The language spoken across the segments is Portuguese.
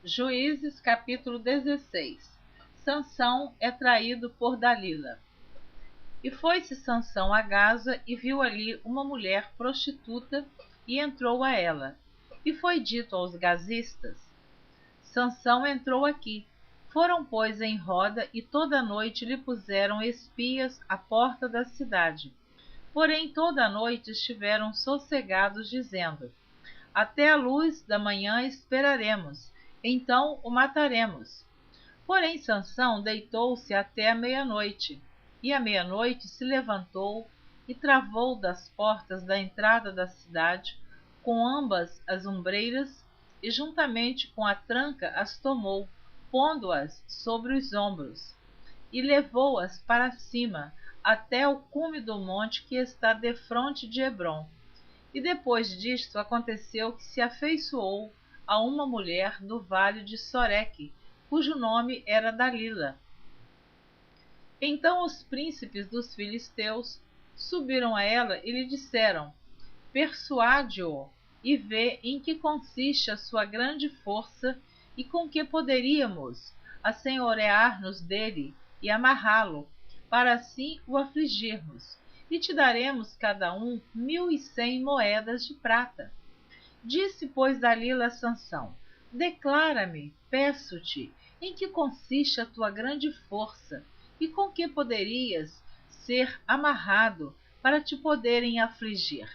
Juízes capítulo 16. Sansão é traído por Dalila. E foi-se Sansão a Gaza e viu ali uma mulher prostituta e entrou a ela. E foi dito aos gazistas: Sansão entrou aqui. Foram, pois, em roda e toda a noite lhe puseram espias à porta da cidade. Porém toda a noite estiveram sossegados, dizendo: até a luz da manhã esperaremos, então o mataremos. Porém Sansão deitou-se até a meia-noite, e à meia-noite se levantou e travou das portas da entrada da cidade com ambas as ombreiras, e juntamente com a tranca as tomou, pondo-as sobre os ombros, e levou-as para cima até o cume do monte que está defronte de Hebrom. E depois disto aconteceu que se afeiçoou a uma mulher do vale de Soreque, cujo nome era Dalila. Então os príncipes dos filisteus subiram a ela e lhe disseram: persuade-o e vê em que consiste a sua grande força e com que poderíamos assenhorear-nos dele e amarrá-lo, para assim o afligirmos, e te daremos cada um 1.100 moedas de prata. Disse, pois, Dalila a Sansão: declara-me, peço-te, em que consiste a tua grande força, e com que poderias ser amarrado para te poderem afligir.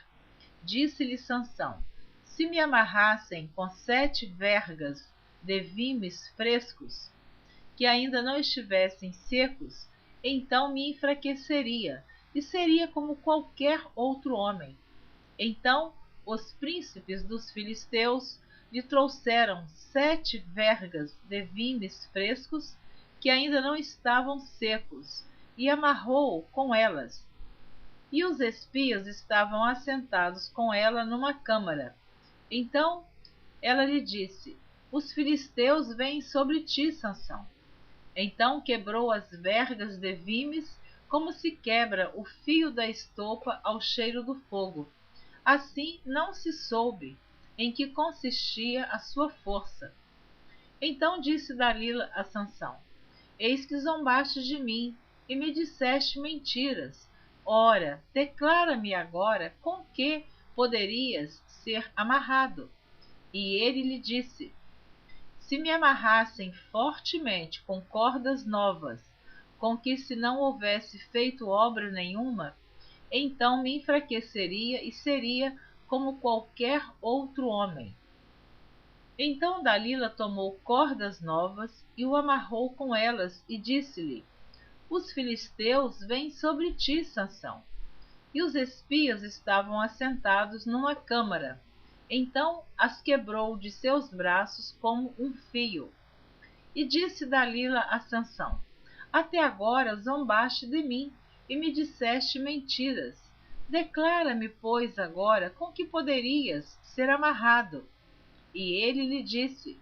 Disse-lhe Sansão: se me amarrassem com 7 vergas de vimes frescos, que ainda não estivessem secos, então me enfraqueceria, e seria como qualquer outro homem. Então os príncipes dos filisteus lhe trouxeram 7 vergas de vimes frescos, que ainda não estavam secos, e amarrou-o com elas. E os espias estavam assentados com ela numa câmara. Então ela lhe disse: os filisteus vêm sobre ti, Sansão. Então quebrou as vergas de vimes, como se quebra o fio da estopa ao cheiro do fogo. Assim não se soube em que consistia a sua força. Então disse Dalila a Sansão: eis que zombaste de mim e me disseste mentiras. Ora, declara-me agora com que poderias ser amarrado. E ele lhe disse: se me amarrassem fortemente com cordas novas, com que se não houvesse feito obra nenhuma, então me enfraqueceria e seria como qualquer outro homem. Então Dalila tomou cordas novas e o amarrou com elas e disse-lhe: os filisteus vêm sobre ti, Sansão. E os espias estavam assentados numa câmara. Então as quebrou de seus braços como um fio. E disse Dalila a Sansão: até agora zombaste de mim e me disseste mentiras. Declara-me, pois, agora com que poderias ser amarrado. E ele lhe disse: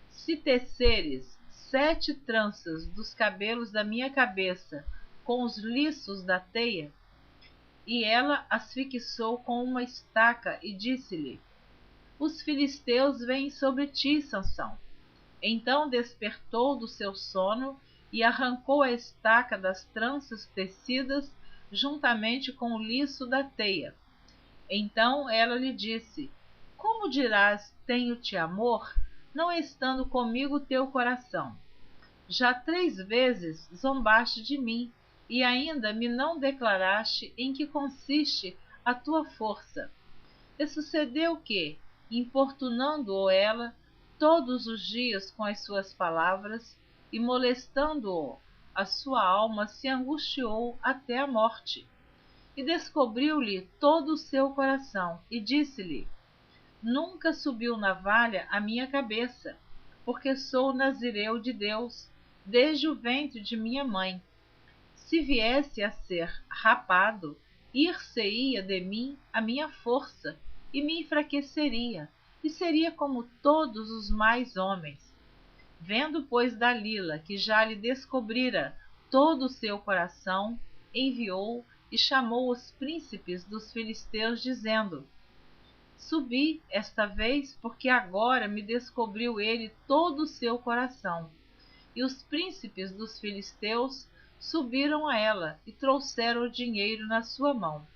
se teceres 7 tranças dos cabelos da minha cabeça com os liços da teia. E ela as fixou com uma estaca e disse-lhe: os filisteus vêm sobre ti, Sansão. Então despertou do seu sono e arrancou a estaca das tranças tecidas juntamente com o liço da teia. Então ela lhe disse: como dirás, tenho-te amor, não estando comigo teu coração? Já 3 vezes zombaste de mim, e ainda me não declaraste em que consiste a tua força. E sucedeu que, importunando-o ela todos os dias com as suas palavras, e molestando-o, a sua alma se angustiou até a morte. E descobriu-lhe todo o seu coração, e disse-lhe: nunca subiu navalha à minha cabeça, porque sou nazireu de Deus, desde o ventre de minha mãe. Se viesse a ser rapado, ir-se-ia de mim a minha força, e me enfraqueceria, e seria como todos os mais homens. Vendo, pois, Dalila que já lhe descobrira todo o seu coração, enviou e chamou os príncipes dos filisteus, dizendo: Subi esta vez, porque agora me descobriu ele todo o seu coração. E os príncipes dos filisteus subiram a ela e trouxeram o dinheiro na sua mão.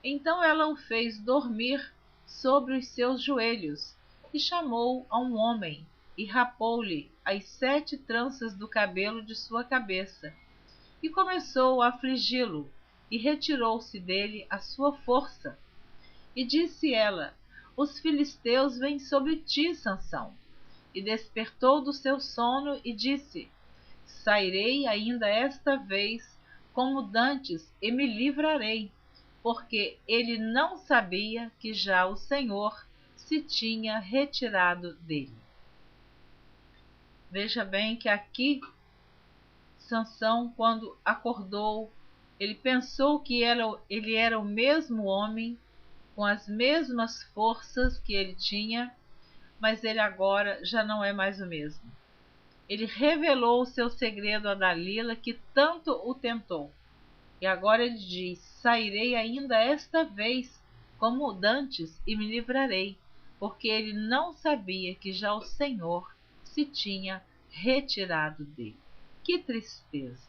Então ela o fez dormir sobre os seus joelhos, e chamou a um homem, e rapou-lhe as 7 tranças do cabelo de sua cabeça, e começou a afligi-lo, e retirou-se dele a sua força. E disse ela: os filisteus vêm sobre ti, Sansão. E despertou do seu sono e disse: sairei ainda esta vez como dantes e me livrarei, porque ele não sabia que já o Senhor se tinha retirado dele. Veja bem que aqui Sansão, quando acordou, ele pensou que ele era o mesmo homem, com as mesmas forças que ele tinha, mas ele agora já não é mais o mesmo. Ele revelou o seu segredo a Dalila, que tanto o tentou. E agora ele diz: sairei ainda esta vez como dantes e me livrarei, porque ele não sabia que já o Senhor se tinha retirado dele. Que tristeza!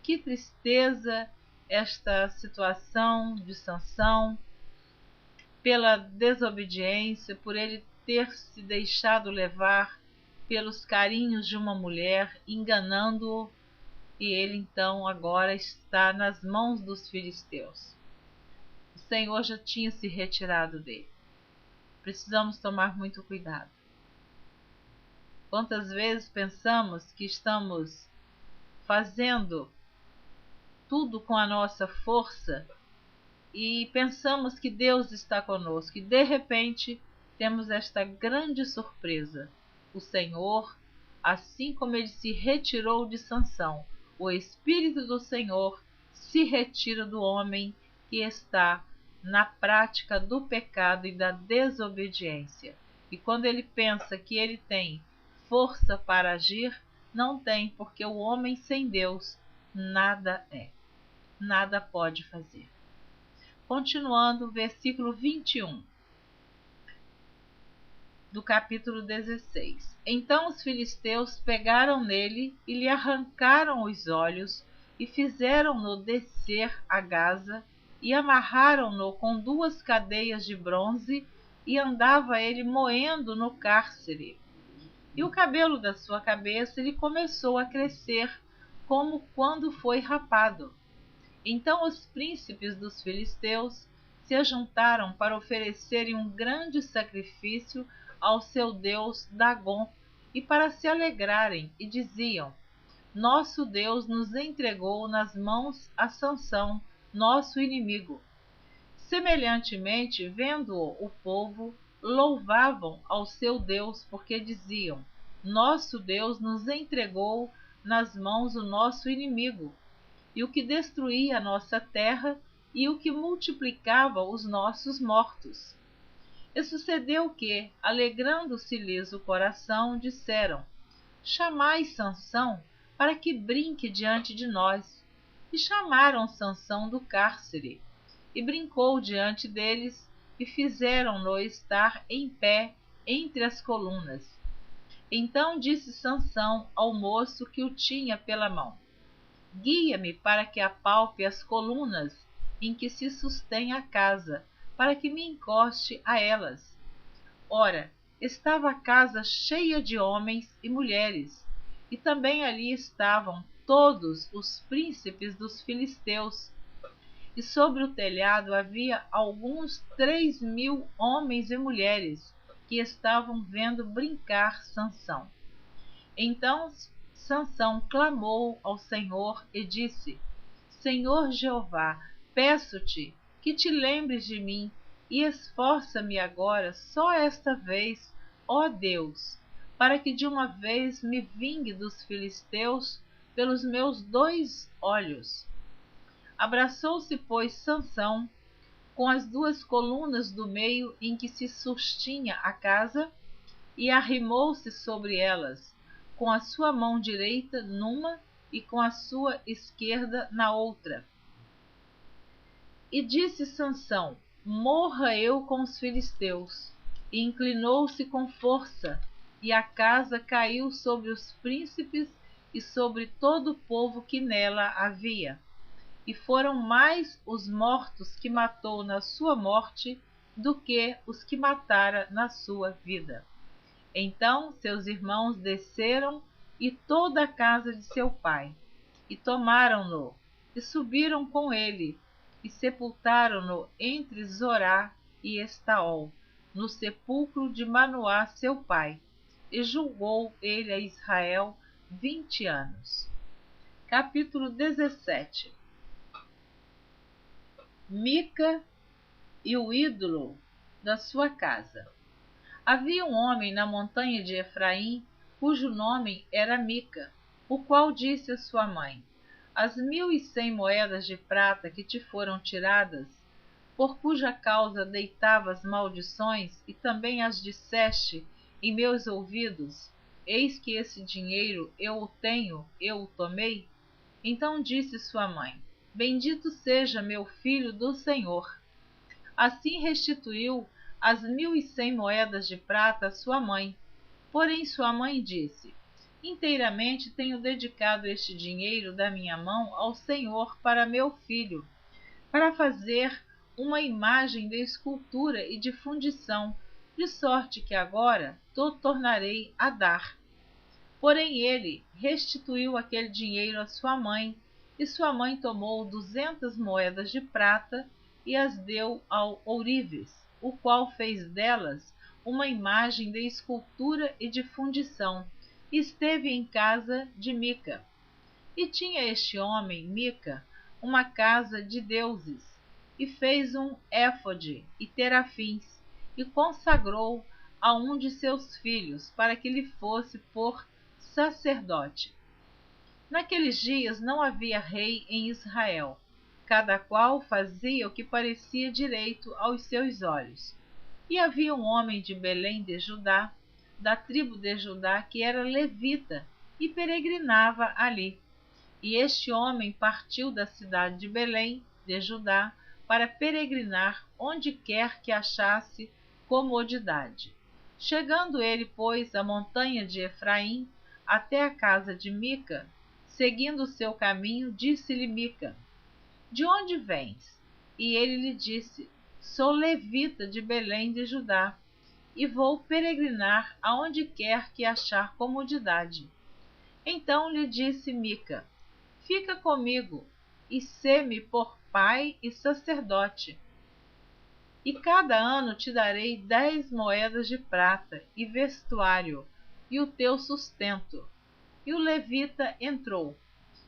Que tristeza esta situação de Sansão, pela desobediência, por ele ter se deixado levar pelos carinhos de uma mulher, enganando-o, e ele então agora está nas mãos dos filisteus. O Senhor já tinha se retirado dele. Precisamos tomar muito cuidado. Quantas vezes pensamos que estamos fazendo tudo com a nossa força e pensamos que Deus está conosco, e de repente temos esta grande surpresa. O Senhor, assim como ele se retirou de Sansão, o Espírito do Senhor se retira do homem que está na prática do pecado e da desobediência. E quando ele pensa que ele tem força para agir, não tem, porque o homem sem Deus nada é, nada pode fazer. Continuando, versículo 21 do capítulo 16. Então os filisteus pegaram nele e lhe arrancaram os olhos e fizeram-no descer a Gaza e amarraram-no com 2 cadeias de bronze e andava ele moendo no cárcere. E o cabelo da sua cabeça lhe começou a crescer como quando foi rapado. Então os príncipes dos filisteus se ajuntaram para oferecerem um grande sacrifício ao seu deus Dagom e para se alegrarem, e diziam: nosso Deus nos entregou nas mãos a Sansão, nosso inimigo. Semelhantemente, vendo-o o povo, louvavam ao seu Deus, porque diziam: nosso Deus nos entregou nas mãos o nosso inimigo, e o que destruía a nossa terra, e o que multiplicava os nossos mortos. E sucedeu que, alegrando-se-lhes o coração, disseram: chamai Sansão, para que brinque diante de nós. E chamaram Sansão do cárcere, e brincou diante deles, e fizeram-no estar em pé entre as colunas. Então disse Sansão ao moço que o tinha pela mão: guia-me para que apalpe as colunas em que se sustém a casa, para que me encoste a elas. Ora, estava a casa cheia de homens e mulheres, e também ali estavam todos os príncipes dos filisteus. E sobre o telhado havia alguns 3.000 homens e mulheres que estavam vendo brincar Sansão. Então Sansão clamou ao Senhor e disse: Senhor Jeová, peço-te que te lembres de mim e esforça-me agora só esta vez, ó Deus, para que de uma vez me vingue dos filisteus pelos meus 2 olhos. Abraçou-se, pois, Sansão com as 2 colunas do meio em que se sustinha a casa e arrimou-se sobre elas, com a sua mão direita numa e com a sua esquerda na outra. E disse Sansão: morra eu com os filisteus. E inclinou-se com força, e a casa caiu sobre os príncipes e sobre todo o povo que nela havia. E foram mais os mortos que matou na sua morte do que os que matara na sua vida. Então seus irmãos desceram e toda a casa de seu pai, e tomaram-no, e subiram com ele, e sepultaram-no entre Zorá e Estaol, no sepulcro de Manoá seu pai, e julgou ele a Israel 20 anos. Capítulo 17. Mica e o ídolo da sua casa. Havia um homem na montanha de Efraim, cujo nome era Mica, o qual disse a sua mãe: As 1.100 moedas de prata que te foram tiradas, por cuja causa deitavas maldições, e também as disseste em meus ouvidos, eis que esse dinheiro eu o tenho, eu o tomei? Então disse sua mãe: Bendito seja meu filho do Senhor. Assim restituiu as 1.100 moedas de prata à sua mãe. Porém sua mãe disse: Inteiramente tenho dedicado este dinheiro da minha mão ao Senhor para meu filho, para fazer uma imagem de escultura e de fundição, de sorte que agora te tornarei a dar. Porém ele restituiu aquele dinheiro à sua mãe, e sua mãe tomou 200 moedas de prata e as deu ao ourives, o qual fez delas uma imagem de escultura e de fundição, e esteve em casa de Mica. E tinha este homem, Mica, uma casa de deuses, e fez um éfode e terafins, e consagrou a um de seus filhos, para que lhe fosse por sacerdote. Naqueles dias não havia rei em Israel. Cada qual fazia o que parecia direito aos seus olhos. E havia um homem de Belém de Judá, da tribo de Judá, que era levita e peregrinava ali. E este homem partiu da cidade de Belém de Judá para peregrinar onde quer que achasse comodidade. Chegando ele, pois, à montanha de Efraim, até a casa de Mica, seguindo o seu caminho, disse-lhe Mica: De onde vens? E ele lhe disse: Sou levita de Belém de Judá, e vou peregrinar aonde quer que achar comodidade. Então lhe disse Mica: Fica comigo, e sê-me por pai e sacerdote. E cada ano te darei 10 moedas de prata, e vestuário, e o teu sustento. E o levita entrou,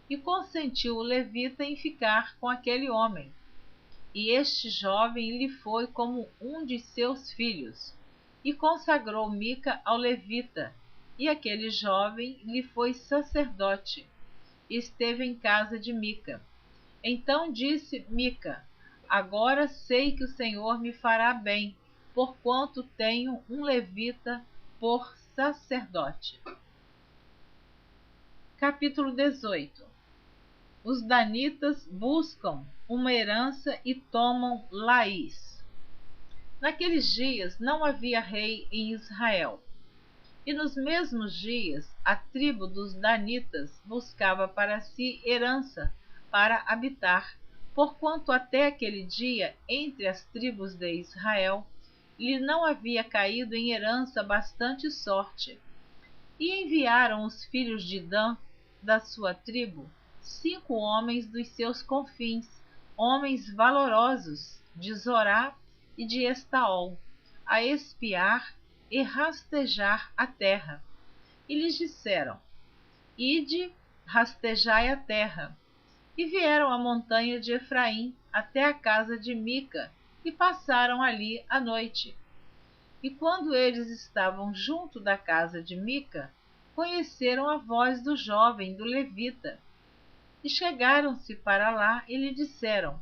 e consentiu o levita em ficar com aquele homem. E este jovem lhe foi como um de seus filhos, e consagrou Mica ao levita, e aquele jovem lhe foi sacerdote, e esteve em casa de Mica. Então disse Mica: Agora sei que o Senhor me fará bem, porquanto tenho um levita por sacerdote. Capítulo 18. Os danitas buscam uma herança e tomam Laís. Naqueles dias não havia rei em Israel. E nos mesmos dias a tribo dos danitas buscava para si herança para habitar, porquanto até aquele dia entre as tribos de Israel lhe não havia caído em herança bastante sorte. E enviaram os filhos de Dan, da sua tribo, 5 homens dos seus confins, homens valorosos, de Zorá e de Estaol, a espiar e rastejar a terra. E lhes disseram: Ide, rastejai a terra. E vieram à montanha de Efraim até a casa de Mica, e passaram ali a noite. E quando eles estavam junto da casa de Mica, conheceram a voz do jovem, do levita. E chegaram-se para lá e lhe disseram: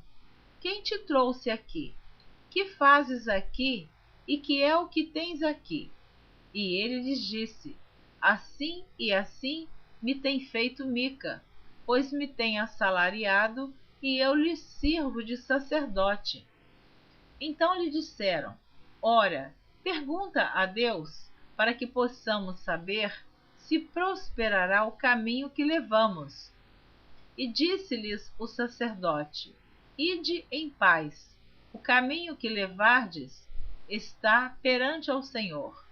Quem te trouxe aqui? Que fazes aqui? E que é o que tens aqui? E ele lhes disse: Assim e assim me tem feito Mica, pois me tem assalariado, e eu lhe sirvo de sacerdote. Então lhe disseram: Ora, pergunta a Deus, para que possamos saber se prosperará o caminho que levamos. E disse-lhes o sacerdote: Ide em paz, o caminho que levardes está perante ao Senhor.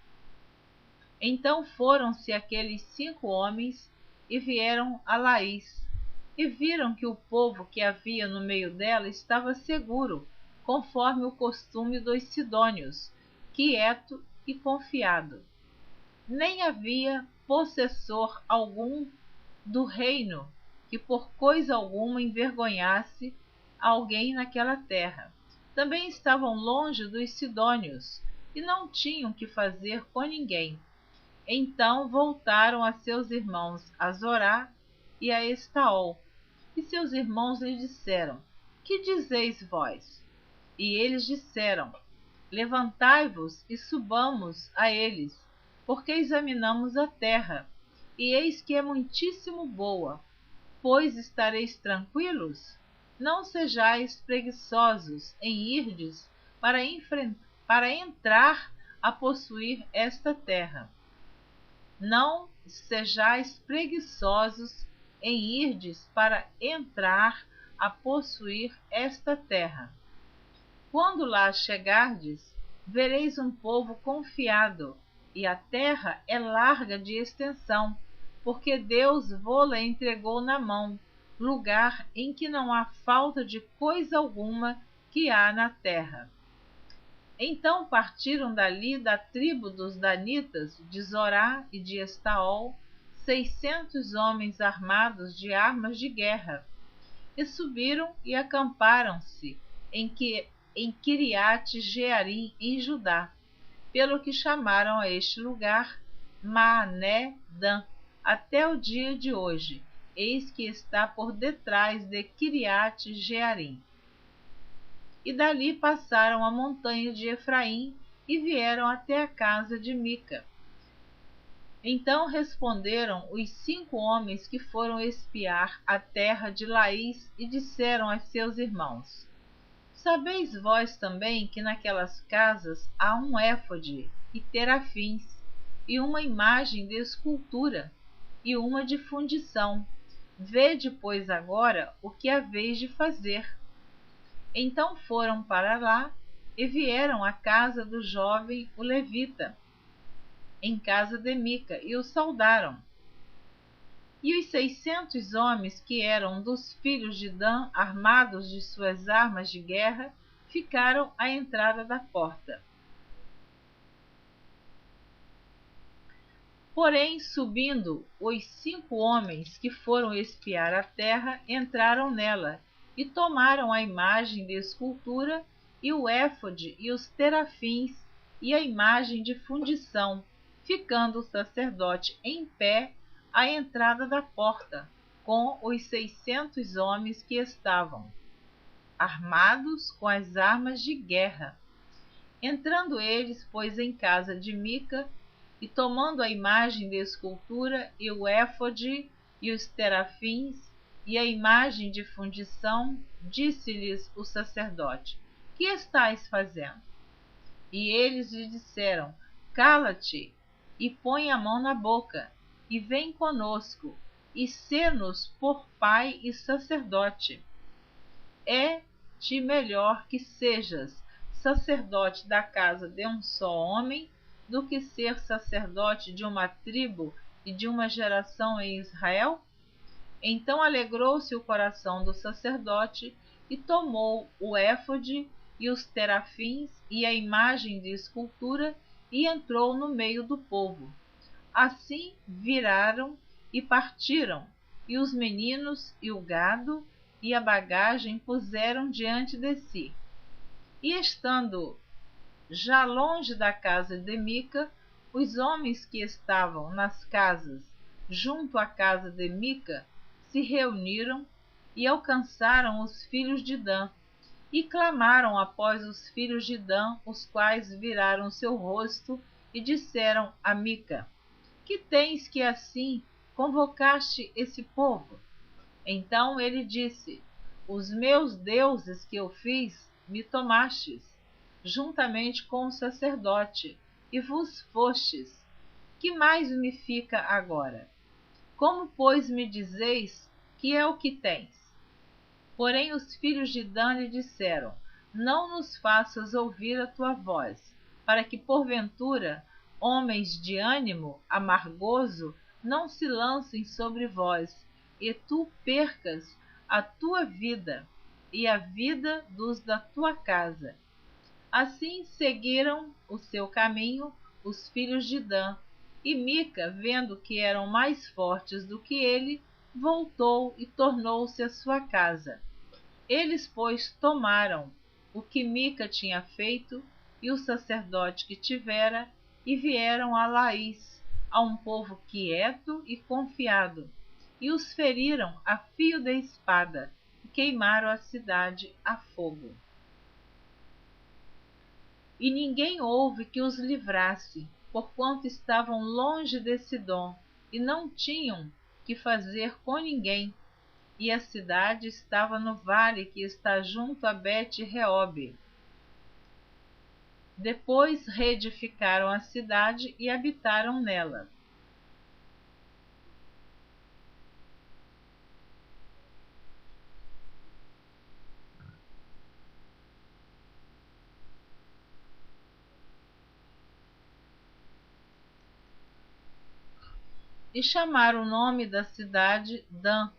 Então foram-se aqueles 5 homens e vieram a Laís, e viram que o povo que havia no meio dela estava seguro, conforme o costume dos sidônios, quieto e confiado. Nem havia possessor algum do reino que por coisa alguma envergonhasse alguém naquela terra. Também estavam longe dos sidônios e não tinham que fazer com ninguém. Então voltaram a seus irmãos a Zorá e a Estaol. E seus irmãos lhe disseram: Que dizeis vós? E eles disseram: Levantai-vos e subamos a eles, porque examinamos a terra, e eis que é muitíssimo boa. Pois estareis tranquilos? Não sejais preguiçosos em irdes para entrar a possuir esta terra. Não sejais preguiçosos em irdes para entrar a possuir esta terra. Quando lá chegardes, vereis um povo confiado, e a terra é larga de extensão, porque Deus vô-la entregou na mão, lugar em que não há falta de coisa alguma que há na terra. Então partiram dali da tribo dos danitas, de Zorá e de Estaol, 600 homens armados de armas de guerra, e subiram e acamparam-se em Quiriate Jearim, em Judá, pelo que chamaram a este lugar Maané Dan, até o dia de hoje, eis que está por detrás de Quiriate Jearim. E dali passaram a montanha de Efraim e vieram até a casa de Mica. Então responderam os 5 homens que foram espiar a terra de Laís e disseram a seus irmãos: Sabeis vós também que naquelas casas há um éfode e terafins, e uma imagem de escultura, e uma de fundição. Vede, pois, agora o que haveis de fazer. Então foram para lá e vieram à casa do jovem o levita, em casa de Mica, e o saudaram. E os 600 homens que eram dos filhos de Dan, armados de suas armas de guerra, ficaram à entrada da porta. Porém, subindo, os 5 homens que foram espiar a terra entraram nela e tomaram a imagem de escultura e o éfode e os terafins e a imagem de fundição, ficando o sacerdote em pé à entrada da porta, com os 600 homens que estavam armados com as armas de guerra. Entrando eles, pois, em casa de Mica, e tomando a imagem de escultura e o éfode e os terafins e a imagem de fundição, disse-lhes o sacerdote: Que estais fazendo? E eles lhe disseram: Cala-te e põe a mão na boca, e vem conosco, e sê-nos por pai e sacerdote. É-te melhor que sejas sacerdote da casa de um só homem, do que ser sacerdote de uma tribo e de uma geração em Israel? Então alegrou-se o coração do sacerdote e tomou o éfode e os terafins e a imagem de escultura e entrou no meio do povo. Assim viraram e partiram, e os meninos e o gado e a bagagem puseram diante de si. E estando já longe da casa de Mica, os homens que estavam nas casas junto à casa de Mica se reuniram e alcançaram os filhos de Dan, e clamaram após os filhos de Dan, os quais viraram seu rosto e disseram a Mica: Que tens que assim convocaste esse povo? Então ele disse: Os meus deuses que eu fiz, me tomastes, juntamente com o sacerdote, e vos fostes. Que mais me fica agora? Como, pois, me dizeis que é o que tens? Porém os filhos de Dan lhe disseram: Não nos faças ouvir a tua voz, para que, porventura, homens de ânimo amargoso não se lancem sobre vós, e tu percas a tua vida e a vida dos da tua casa. Assim seguiram o seu caminho os filhos de Dan, e Mica, vendo que eram mais fortes do que ele, voltou e tornou-se à sua casa. Eles, pois, tomaram o que Mica tinha feito e o sacerdote que tivera, e vieram a Laís, a um povo quieto e confiado, e os feriram a fio de espada, e queimaram a cidade a fogo. E ninguém houve que os livrasse, porquanto estavam longe de Sidom, e não tinham que fazer com ninguém, e a cidade estava no vale que está junto a Bet-Reobe. Depois reedificaram a cidade e habitaram nela. E chamaram o nome da cidade Dan,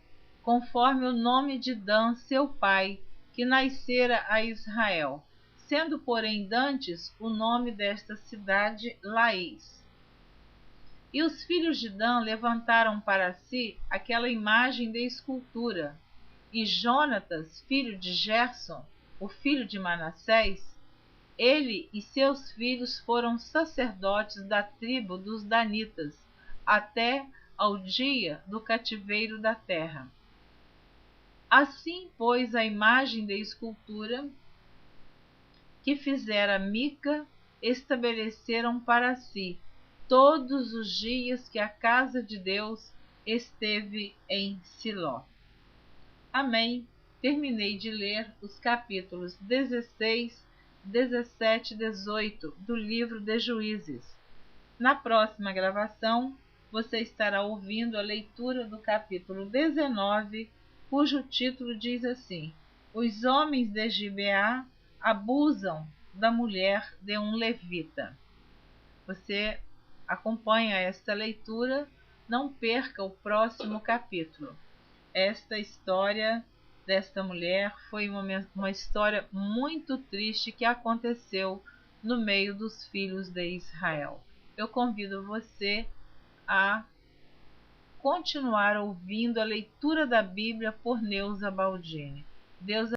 conforme o nome de Dan, seu pai, que nascera a Israel, sendo, porém, dantes o nome desta cidade Laís. E os filhos de Dan levantaram para si aquela imagem de escultura, e Jonatas, filho de Gerson, o filho de Manassés, ele e seus filhos foram sacerdotes da tribo dos danitas, até ao dia do cativeiro da terra. Assim, pois, a imagem de escultura que fizera Mica estabeleceram para si todos os dias que a casa de Deus esteve em Siló. Amém. Terminei de ler os capítulos 16, 17 e 18 do livro de Juízes. Na próxima gravação, você estará ouvindo a leitura do capítulo 19, cujo título diz assim: Os homens de Gibeá abusam da mulher de um levita. Você acompanha esta leitura, não perca o próximo capítulo. Esta história desta mulher foi uma história muito triste que aconteceu no meio dos filhos de Israel. Eu convido você a continuar ouvindo a leitura da Bíblia por Neuza Baldini. Deus